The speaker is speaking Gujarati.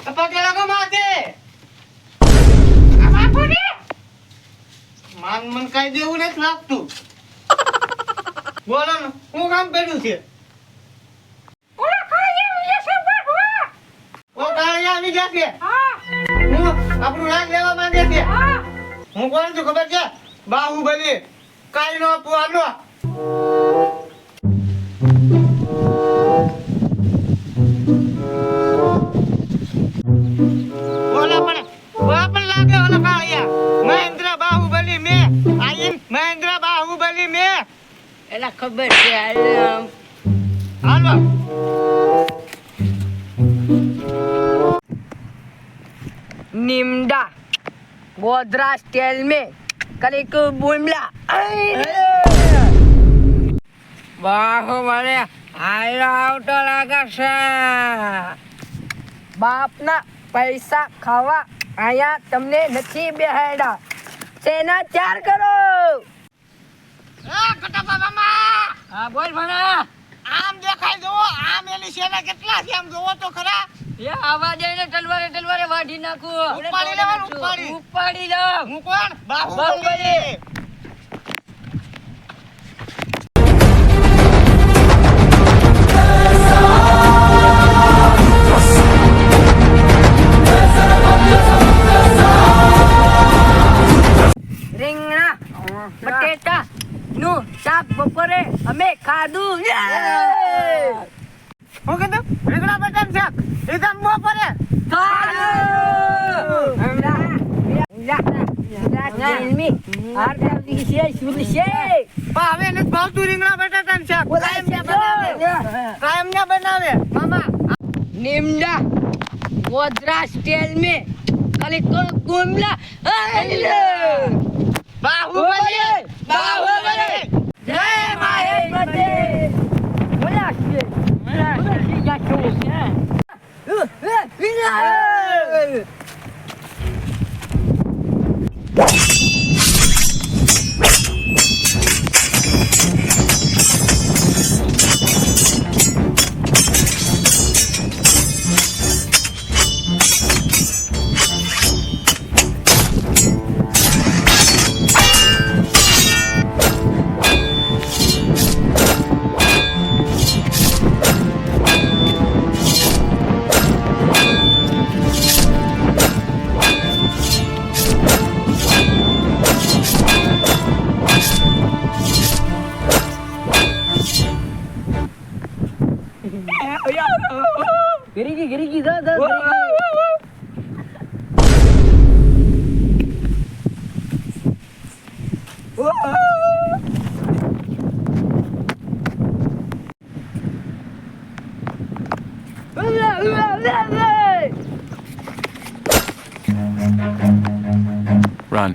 પટેલા કો માથે માન મન કઈ દેવું નથી લાગતું. બોલો ને શું કામ કર્યું છે? ઓ કાળિયા આવી ગયા છે. હું આપણું રાગ લેવા માંગે છે. હું કોણ છું ખબર છે? બાહુબલી કાઈ નો પુઆનો. બોલા પણ લાગે ઓલા કાળિયા મહેન્દ્ર બાહુબલી મે આઈન મહેન્દ્ર બાહુબલી મે એલા ખબર છે હાલો. निम्डा गोदरा स्टाइल में कलिक बुमला बाहुबली आयरा आवतो लागे છે. બાપના પૈસા ખાવા આયા તમને નથી બેહાડ્યા. સેના ચાર કરો. કટાપા મામા હા બોલ ભણા. આમ દેખાય જો આમ એની સેના કેટલા છે આમ જોવો તો ખરા. એ આવા જઈને તલવારે વાઢી નાખું. ઉપાડી લેવાનું ઉપાડી જાવ. હું કોણ? બાહુબલી. રીંગણા બટેટા નું શાક બપોરે અમે ખાધું. હું કીધું રીંગણા બટાકા શાક એકદમ બપોરે હવે નથી ભાવતું રીંગણા બટાકા શાક કાયમ ના બનાવે મામા. निम्डा गोदरा स्टाइल में कलिक गुमला બાહુબલી બાહુબલી जय माहेश्वरी बोला છે જા છો गिरी जा Run.